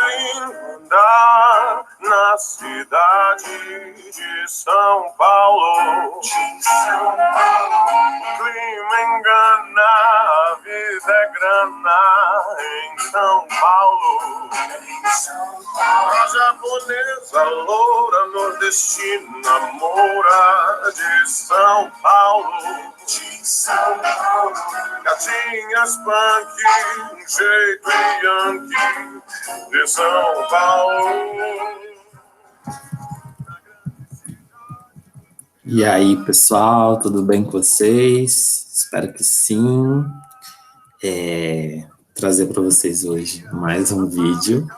linda na cidade de São Paulo. Clima engana, a vida é grana em São Paulo. A japonesa loura nordestina moura de São Paulo. Gatinhas punk, um jeito yankee de São Paulo. E aí, pessoal, tudo bem com vocês? Espero que sim. Trazer para vocês hoje mais um vídeo,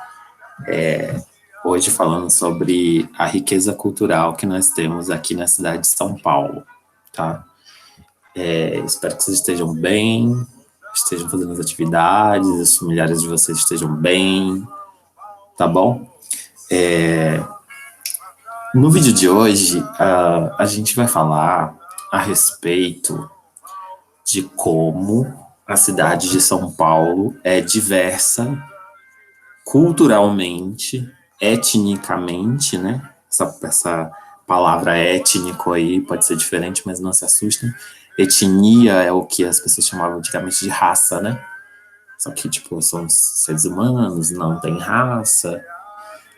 hoje falando sobre a riqueza cultural que nós temos aqui na cidade de São Paulo, tá? Espero que vocês estejam bem, estejam fazendo as atividades, os familiares de vocês estejam bem, tá bom? No vídeo de hoje, a gente vai falar a respeito de como a cidade de São Paulo é diversa culturalmente, etnicamente, né? Essa palavra étnico aí pode ser diferente, mas não se assustem. Etnia é o que as pessoas chamavam antigamente de raça, né? Só que, tipo, são seres humanos, não tem raça.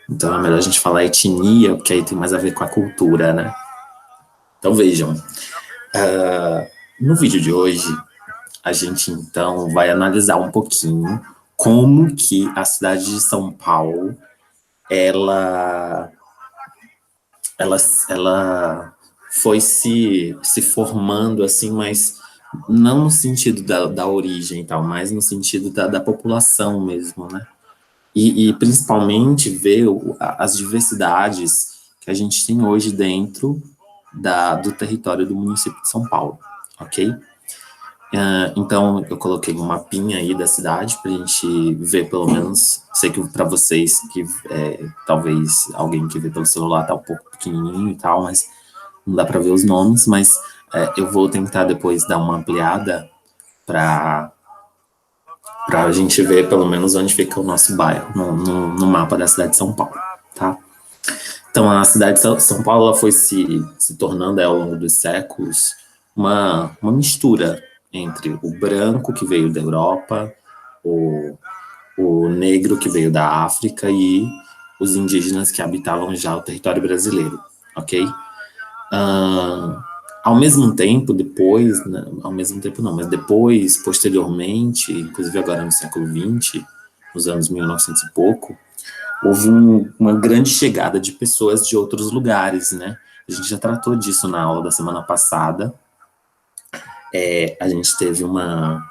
Então é melhor a gente falar etnia, porque aí tem mais a ver com a cultura, né? Então vejam, no vídeo de hoje, a gente então vai analisar um pouquinho como que a cidade de São Paulo, ela foi se formando assim, mas não no sentido da origem e tal, mas no sentido da população mesmo, né? E principalmente ver as diversidades que a gente tem hoje dentro do território do município de São Paulo, ok? Então, eu coloquei um mapinha aí da cidade para a gente ver, pelo menos, sei que para vocês, que talvez alguém que vê pelo celular tá um pouco pequenininho e tal, mas não dá para ver os nomes, mas eu vou tentar depois dar uma ampliada para a gente ver pelo menos onde fica o nosso bairro no mapa da cidade de São Paulo, tá? Então, a cidade de São Paulo ela foi se tornando ao longo dos séculos uma mistura entre o branco que veio da Europa, o negro que veio da África e os indígenas que habitavam já o território brasileiro, ok? Ao mesmo tempo, depois, né, ao mesmo tempo não, mas depois, posteriormente, inclusive agora no século XX, nos anos 1900 e pouco, houve uma grande chegada de pessoas de outros lugares, né? A gente já tratou disso na aula da semana passada. A gente teve um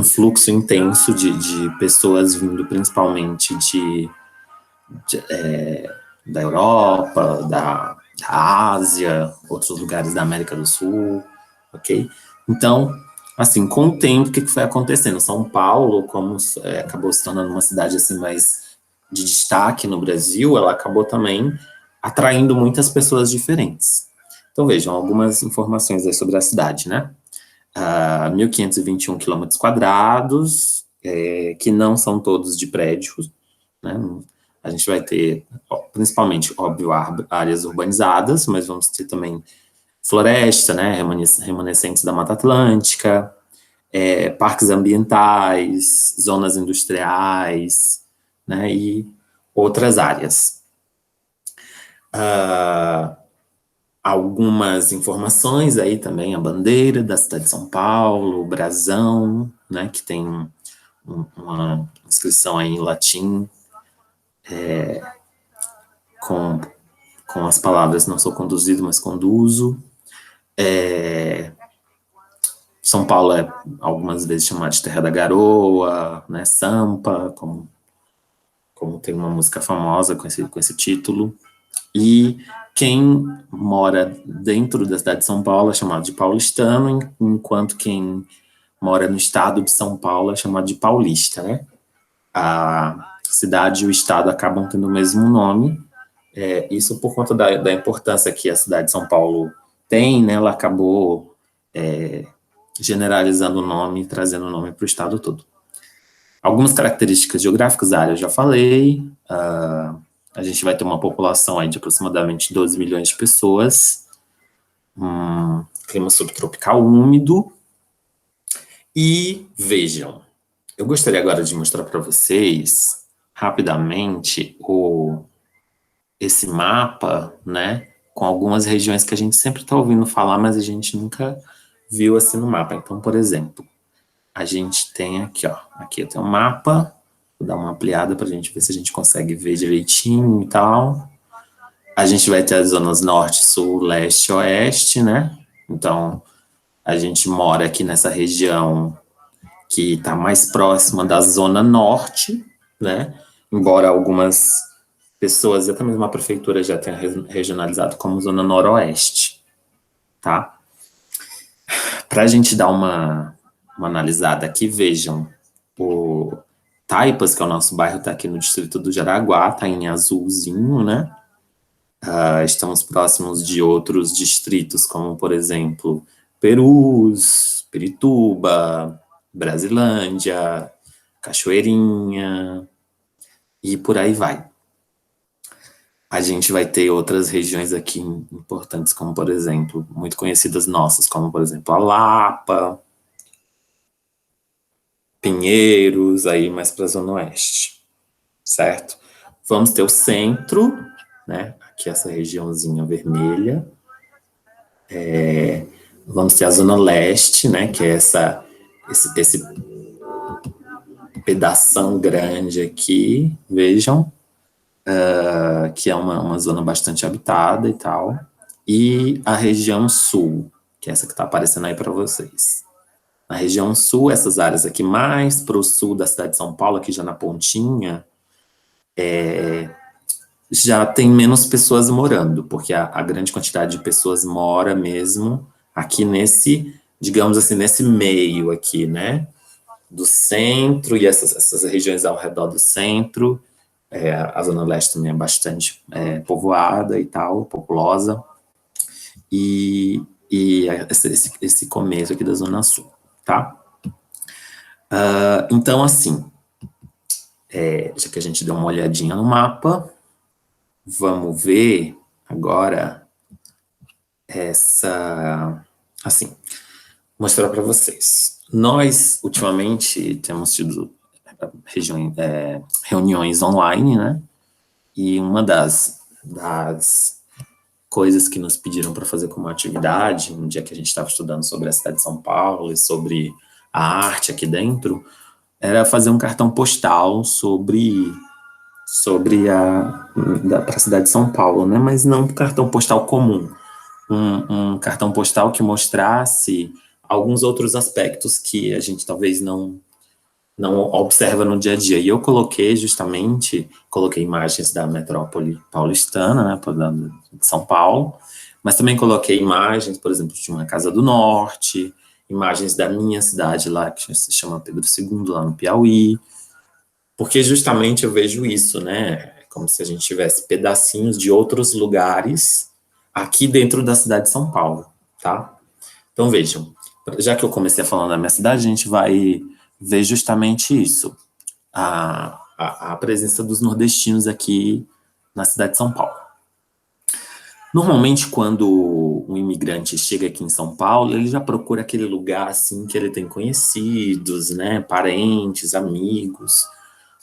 fluxo intenso de pessoas vindo principalmente da Europa, da Ásia, outros lugares da América do Sul, ok? Então, assim, com o tempo, o que foi acontecendo? São Paulo, como acabou se tornando uma cidade assim mais de destaque no Brasil, ela acabou também atraindo muitas pessoas diferentes. Então, vejam, algumas informações aí sobre a cidade, né? 1.521 quilômetros quadrados, que não são todos de prédios, né? A gente vai ter, principalmente, óbvio, áreas urbanizadas, mas vamos ter também floresta, né? Remanescentes da Mata Atlântica, parques ambientais, zonas industriais, né? E outras áreas. Algumas informações aí também, a bandeira da cidade de São Paulo, o brasão, né, que tem uma inscrição aí em latim, com as palavras não sou conduzido, mas conduzo. São Paulo é algumas vezes chamado de Terra da Garoa, né, Sampa, como tem uma música famosa com esse título. E quem mora dentro da cidade de São Paulo é chamado de paulistano, enquanto quem mora no estado de São Paulo é chamado de paulista, né? A cidade e o estado acabam tendo o mesmo nome, isso por conta da importância que a cidade de São Paulo tem, né? Ela acabou generalizando o nome e trazendo o nome para o estado todo. Algumas características geográficas da área eu já falei. A gente vai ter uma população aí de aproximadamente 12 milhões de pessoas. Clima subtropical úmido. E vejam, eu gostaria agora de mostrar para vocês rapidamente esse mapa, né, com algumas regiões que a gente sempre está ouvindo falar, mas a gente nunca viu assim no mapa. Então, por exemplo, a gente tem aqui, ó, aqui eu tenho um mapa, vou dar uma ampliada para a gente ver se a gente consegue ver direitinho e tal. A gente vai ter as zonas norte, sul, leste, oeste, né? Então, a gente mora aqui nessa região que está mais próxima da zona norte, né? Embora algumas pessoas, até mesmo a prefeitura já tenha regionalizado como zona noroeste, tá? Para a gente dar uma analisada aqui, vejam, o Taipas, que é o nosso bairro, está aqui no distrito do Jaraguá, está em azulzinho, né? Estamos próximos de outros distritos, como, por exemplo, Perus, Pirituba, Brasilândia, Cachoeirinha, e por aí vai. A gente vai ter outras regiões aqui importantes, como, por exemplo, muito conhecidas nossas, como, por exemplo, a Lapa, Pinheiros, aí mais para a Zona Oeste, certo? Vamos ter o centro, né? Aqui essa regiãozinha vermelha. Vamos ter a Zona Leste, né? Que é esse pedação grande aqui, vejam, que é uma zona bastante habitada e tal. E a região sul, que é essa que está aparecendo aí para vocês. Na região sul, essas áreas aqui mais para o sul da cidade de São Paulo, aqui já na pontinha, já tem menos pessoas morando, porque a grande quantidade de pessoas mora mesmo aqui nesse, digamos assim, nesse meio aqui, né? Do centro e essas regiões ao redor do centro. A Zona Leste também é bastante povoada e tal, populosa. E esse começo aqui da Zona Sul, tá? Então, assim, já que a gente deu uma olhadinha no mapa, vamos ver agora assim, mostrar para vocês. Nós, ultimamente, temos tido reuniões online, né? E uma das coisas que nos pediram para fazer como atividade, no dia que a gente estava estudando sobre a cidade de São Paulo e sobre a arte aqui dentro, era fazer um cartão postal para a cidade de São Paulo, né? Mas não um cartão postal comum, um cartão postal que mostrasse alguns outros aspectos que a gente talvez não observa no dia a dia. E eu coloquei imagens da metrópole paulistana, né, de São Paulo, mas também coloquei imagens, por exemplo, de uma Casa do Norte, imagens da minha cidade lá, que se chama Pedro II, lá no Piauí, porque justamente eu vejo isso, né, como se a gente tivesse pedacinhos de outros lugares aqui dentro da cidade de São Paulo, tá? Então, vejam, já que eu comecei a falar da minha cidade, a gente vai ver justamente isso, a presença dos nordestinos aqui na cidade de São Paulo. Normalmente, quando um imigrante chega aqui em São Paulo, ele já procura aquele lugar, assim, que ele tem conhecidos, né, parentes, amigos,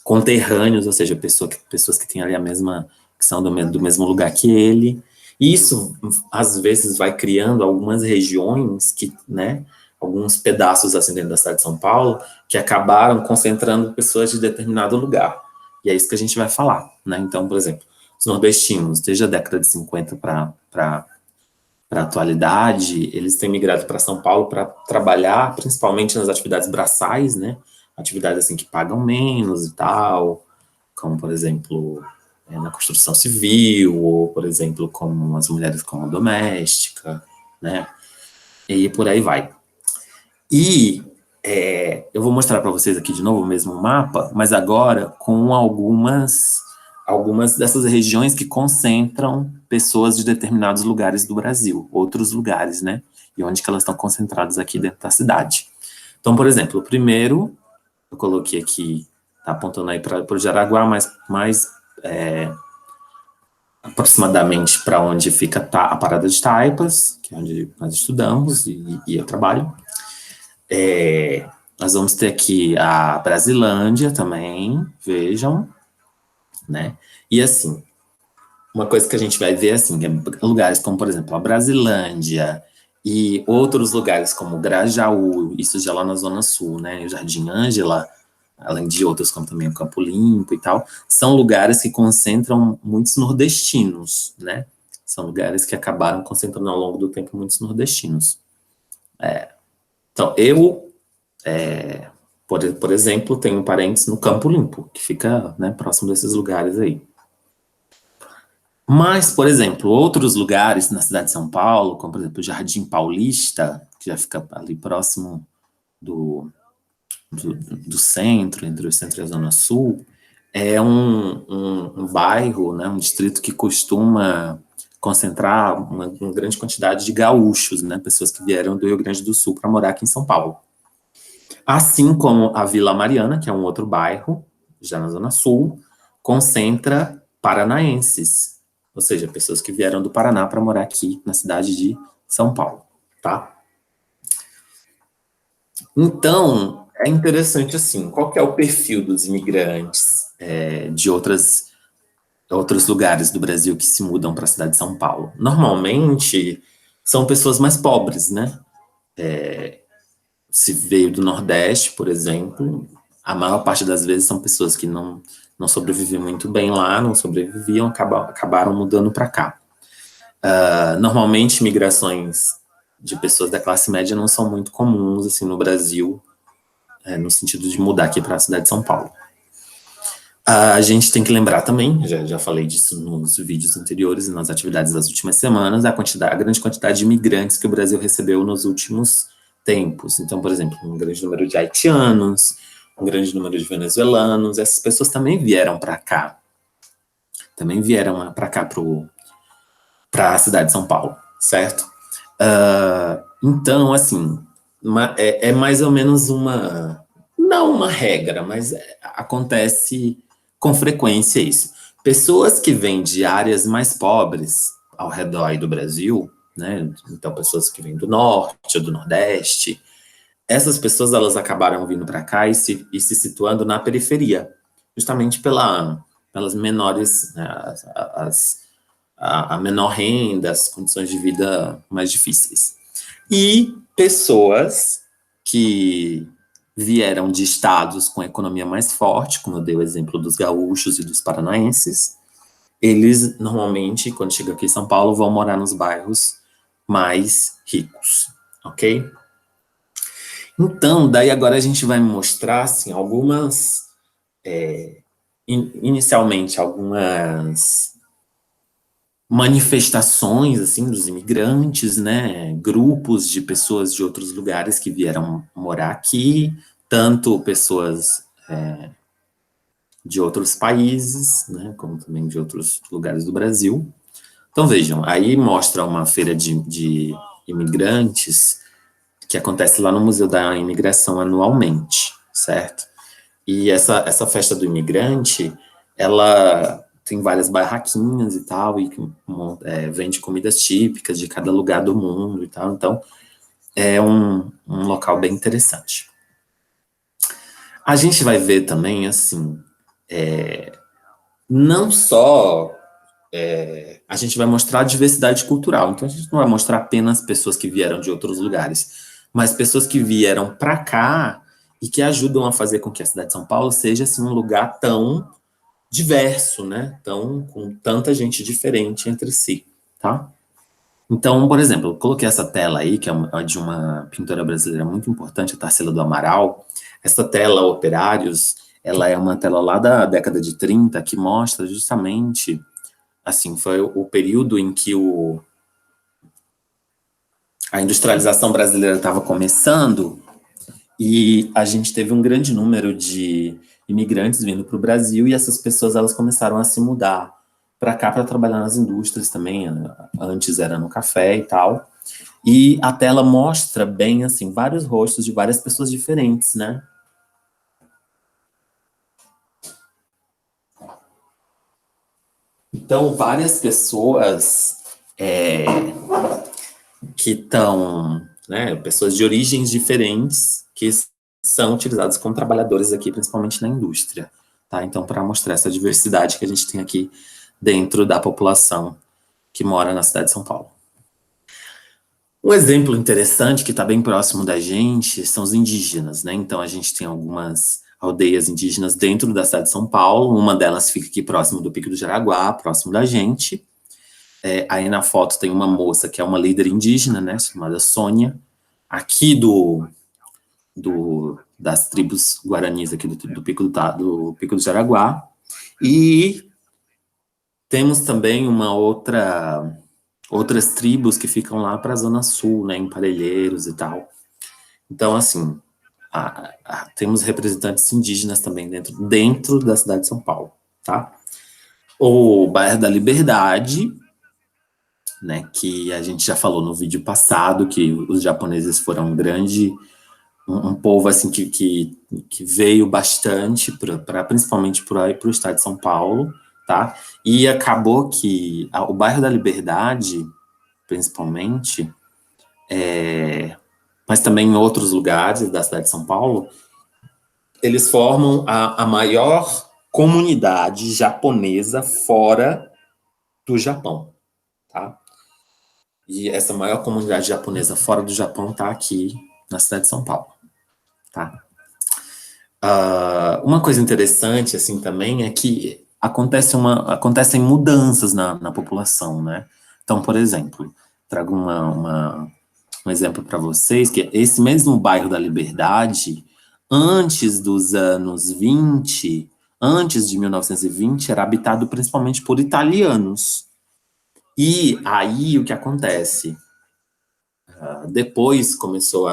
conterrâneos, ou seja, pessoas que têm ali que são do mesmo lugar que ele. E isso, às vezes, vai criando algumas regiões que, né, alguns pedaços assim dentro da cidade de São Paulo, que acabaram concentrando pessoas de determinado lugar. E é isso que a gente vai falar, né? Então, por exemplo, os nordestinos, desde a década de 50 para a atualidade, eles têm migrado para São Paulo para trabalhar, principalmente nas atividades braçais, né? Atividades assim que pagam menos e tal, como, por exemplo, na construção civil, ou, por exemplo, como as mulheres como doméstica, né? E por aí vai. E eu vou mostrar para vocês aqui de novo o mesmo mapa, mas agora com algumas dessas regiões que concentram pessoas de determinados lugares do Brasil, outros lugares, né? E onde que elas estão concentradas aqui dentro da cidade. Então, por exemplo, o primeiro Eu coloquei aqui, tá apontando aí para o Jaraguá, mas mais aproximadamente para onde fica a Parada de Taipas, que é onde nós estudamos e eu trabalho. Nós vamos ter aqui a Brasilândia também, vejam, né? E assim, uma coisa que a gente vai ver assim, é lugares como, por exemplo, a Brasilândia e outros lugares como Grajaú, isso já lá na Zona Sul, né? O Jardim Ângela, além de outros como também o Campo Limpo e tal, são lugares que concentram muitos nordestinos, né? São lugares que acabaram concentrando ao longo do tempo muitos nordestinos. Então, eu, por exemplo, tenho parentes no Campo Limpo, que fica, né, próximo desses lugares aí. Mas, por exemplo, outros lugares na cidade de São Paulo, como, por exemplo, o Jardim Paulista, que já fica ali próximo do centro, entre o centro e a Zona Sul, é um bairro, né, um distrito que costuma concentrar uma grande quantidade de gaúchos, né, pessoas que vieram do Rio Grande do Sul para morar aqui em São Paulo. Assim como a Vila Mariana, que é um outro bairro, já na Zona Sul, concentra paranaenses, ou seja, pessoas que vieram do Paraná para morar aqui na cidade de São Paulo, tá? Então, é interessante assim, qual que é o perfil dos imigrantes de outros lugares do Brasil que se mudam para a cidade de São Paulo? Normalmente, são pessoas mais pobres, né? Se veio do Nordeste, por exemplo, a maior parte das vezes são pessoas que não sobreviviam muito bem lá, não sobreviviam, acabaram mudando para cá. Normalmente, migrações de pessoas da classe média não são muito comuns assim no Brasil, no sentido de mudar aqui para a cidade de São Paulo. A gente tem que lembrar também, já falei disso nos vídeos anteriores e nas atividades das últimas semanas, a grande quantidade de imigrantes que o Brasil recebeu nos últimos tempos. Então, por exemplo, um grande número de haitianos, um grande número de venezuelanos, essas pessoas também vieram para cá. Também vieram para cá, para a cidade de São Paulo, certo? Então, assim, é mais ou menos não uma regra, mas acontece com frequência isso. Pessoas que vêm de áreas mais pobres ao redor aí do Brasil, né? Então, pessoas que vêm do norte ou do nordeste, essas pessoas elas acabaram vindo para cá e se situando na periferia, justamente pelas menores, né, a menor renda, as condições de vida mais difíceis. E pessoas que vieram de estados com economia mais forte, como eu dei o exemplo dos gaúchos e dos paranaenses, eles normalmente, quando chegam aqui em São Paulo, vão morar nos bairros mais ricos, ok? Então, daí agora a gente vai mostrar, assim, inicialmente, algumas manifestações, assim, dos imigrantes, né, grupos de pessoas de outros lugares que vieram morar aqui, tanto pessoas de outros países, né, como também de outros lugares do Brasil. Então, vejam, aí mostra uma feira de imigrantes que acontece lá no Museu da Imigração anualmente, certo? E essa festa do imigrante, ela tem várias barraquinhas e tal, e vende comidas típicas de cada lugar do mundo e tal, então é um local bem interessante. A gente vai ver também, assim, não só a gente vai mostrar a diversidade cultural, então a gente não vai mostrar apenas pessoas que vieram de outros lugares, mas pessoas que vieram para cá e que ajudam a fazer com que a cidade de São Paulo seja assim, um lugar tão diverso, né? Com tanta gente diferente entre si, tá? Então, por exemplo, eu coloquei essa tela aí, que é de uma pintora brasileira muito importante, a Tarsila do Amaral. Essa tela, Operários, ela é uma tela lá da década de 30, que mostra justamente, assim, foi o período em que a industrialização brasileira estava começando e a gente teve um grande número de imigrantes vindo para o Brasil e essas pessoas elas começaram a se mudar para cá para trabalhar nas indústrias também. Antes era no café e tal. E a tela mostra bem assim vários rostos de várias pessoas diferentes, né? Então, várias pessoas que estão, né, pessoas de origens diferentes que são utilizadas como trabalhadores aqui, principalmente na indústria, tá? Então, para mostrar essa diversidade que a gente tem aqui dentro da população que mora na cidade de São Paulo. Um exemplo interessante que está bem próximo da gente são os indígenas, né? Então, a gente tem algumas aldeias indígenas dentro da cidade de São Paulo, uma delas fica aqui próximo do Pico do Jaraguá, próximo da gente. Aí na foto tem uma moça que é uma líder indígena, né, chamada Sônia, aqui das tribos guaranis aqui do Pico do Jaraguá. E temos também outras tribos que ficam lá para a Zona Sul, né, em Parelheiros e tal. Então, assim, temos representantes indígenas também dentro da cidade de São Paulo, tá? O bairro da Liberdade, né, que a gente já falou no vídeo passado, que os japoneses foram um povo assim que veio bastante, principalmente para o estado de São Paulo, tá? E acabou que o bairro da Liberdade, principalmente, mas também em outros lugares da cidade de São Paulo, eles formam a maior comunidade japonesa fora do Japão, tá? E essa maior comunidade japonesa fora do Japão está aqui na cidade de São Paulo, tá? Uma coisa interessante, assim, também é que acontecem mudanças na população, né? Então, por exemplo, trago um exemplo para vocês, que esse mesmo bairro da Liberdade, antes dos anos 20, antes de 1920, era habitado principalmente por italianos. E aí, o que acontece? Depois começou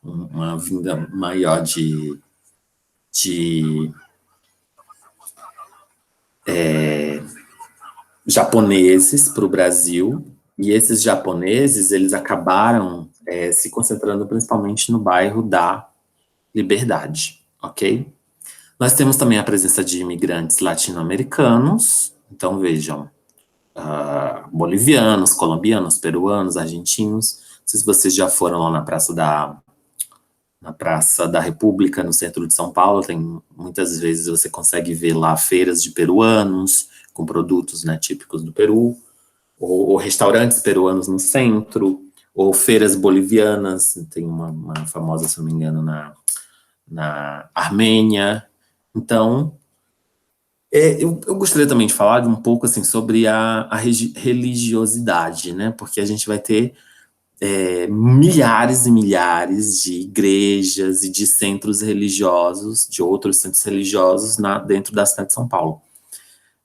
uma vinda maior de japoneses para o Brasil, e esses japoneses, eles acabaram se concentrando principalmente no bairro da Liberdade, ok? Nós temos também a presença de imigrantes latino-americanos, então vejam, bolivianos, colombianos, peruanos, argentinos. Não sei se vocês já foram lá na Praça da República, no centro de São Paulo, muitas vezes você consegue ver lá feiras de peruanos, com produtos, né, típicos do Peru, ou restaurantes peruanos no centro, ou feiras bolivianas, tem uma famosa, se não me engano, na Armênia. Então, eu gostaria também de falar um pouco assim, sobre a religiosidade, né, porque a gente vai ter milhares e milhares de igrejas e de centros religiosos, de outros centros religiosos dentro da cidade de São Paulo.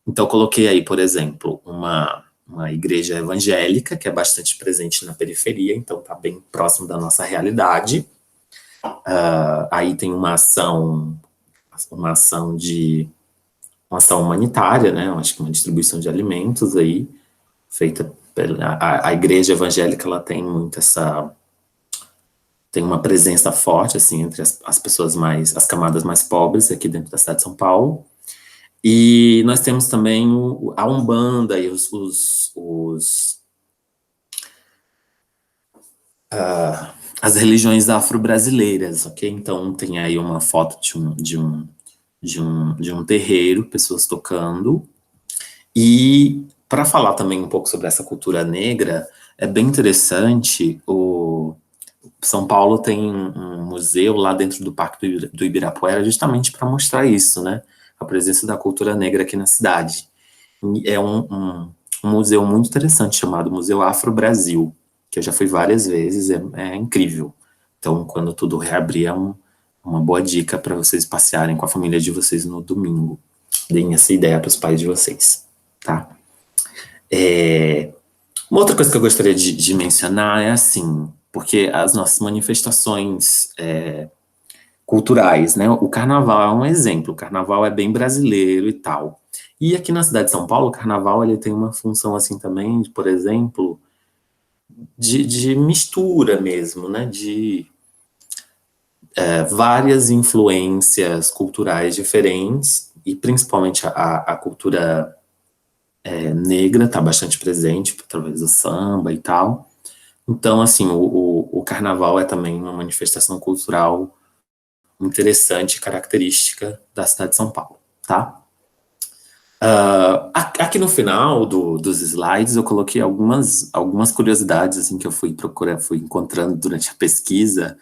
Então, coloquei aí, por exemplo, uma igreja evangélica, que é bastante presente na periferia, então está bem próximo da nossa realidade. Aí tem uma ação humanitária, né? Acho que uma distribuição de alimentos aí, feita a igreja evangélica, ela tem muito tem uma presença forte, assim, entre as pessoas as camadas mais pobres aqui dentro da cidade de São Paulo. E nós temos também a Umbanda e as religiões afro-brasileiras, ok? Então tem aí uma foto de um terreiro, pessoas tocando. E para falar também um pouco sobre essa cultura negra, é bem interessante, São Paulo tem um museu lá dentro do Parque do Ibirapuera justamente para mostrar isso, né? A presença da cultura negra aqui na cidade. E é um museu muito interessante chamado Museu Afro-Brasil, que eu já fui várias vezes, é incrível. Então, quando tudo reabrir, é uma boa dica para vocês passearem com a família de vocês no domingo. Deem essa ideia para os pais de vocês, tá? Uma outra coisa que eu gostaria de mencionar é assim, porque as nossas manifestações culturais, né? O carnaval é um exemplo, o carnaval é bem brasileiro e tal. E aqui na cidade de São Paulo, o carnaval ele tem uma função assim também, por exemplo, de mistura mesmo, né? De várias influências culturais diferentes, e principalmente a cultura negra está bastante presente através do samba e tal. Então, assim, o carnaval é também uma manifestação cultural interessante, característica da cidade de São Paulo, tá? Aqui no final dos slides eu coloquei algumas curiosidades assim, que eu fui encontrando durante a pesquisa,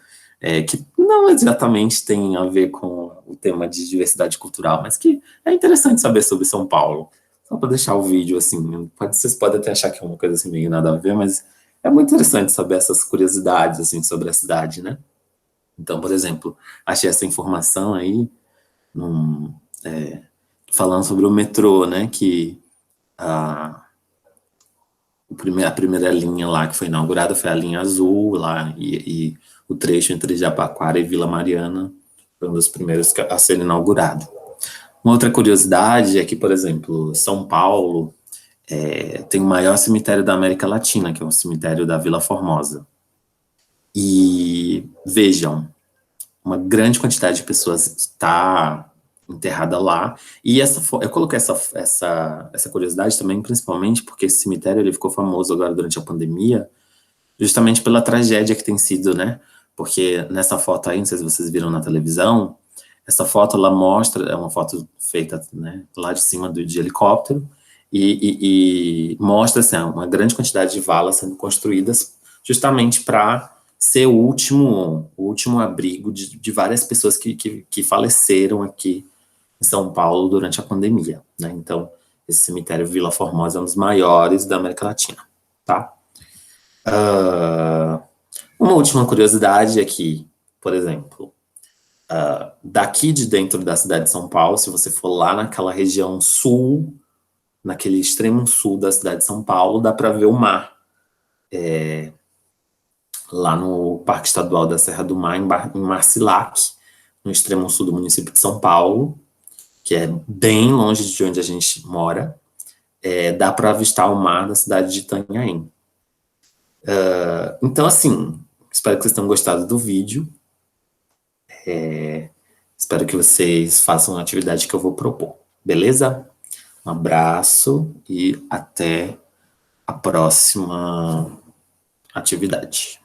que não exatamente tem a ver com o tema de diversidade cultural, mas que é interessante saber sobre São Paulo. Só para deixar o vídeo assim, vocês podem até achar que é uma coisa assim meio nada a ver, mas é muito interessante saber essas curiosidades assim sobre a cidade, né? Então, por exemplo, achei essa informação aí falando sobre o metrô, né? Que a primeira linha lá que foi inaugurada foi a linha azul lá, e o trecho entre Jabaquara e Vila Mariana foi um dos primeiros a ser inaugurado. Uma outra curiosidade é que, por exemplo, São Paulo tem o maior cemitério da América Latina, que é o cemitério da Vila Formosa. E vejam, uma grande quantidade de pessoas está enterrada lá, e eu coloquei essa curiosidade também, principalmente porque esse cemitério ele ficou famoso agora durante a pandemia, justamente pela tragédia que tem sido, né? Porque nessa foto aí, não sei se vocês viram na televisão, essa foto ela mostra, é uma foto feita, né, lá de cima de helicóptero, e mostra assim, uma grande quantidade de valas sendo construídas justamente para ser o último abrigo de várias pessoas que faleceram aqui em São Paulo durante a pandemia, né? Então, esse cemitério Vila Formosa é um dos maiores da América Latina, tá? Uma última curiosidade é que, por exemplo, daqui de dentro da cidade de São Paulo, se você for lá naquela região sul, naquele extremo sul da cidade de São Paulo, dá para ver o mar. Lá no Parque Estadual da Serra do Mar, em Marcilac, no extremo sul do município de São Paulo, que é bem longe de onde a gente mora, dá para avistar o mar da cidade de Itanhaém. Então, assim, espero que vocês tenham gostado do vídeo. Espero que vocês façam a atividade que eu vou propor, beleza? Um abraço e até a próxima atividade.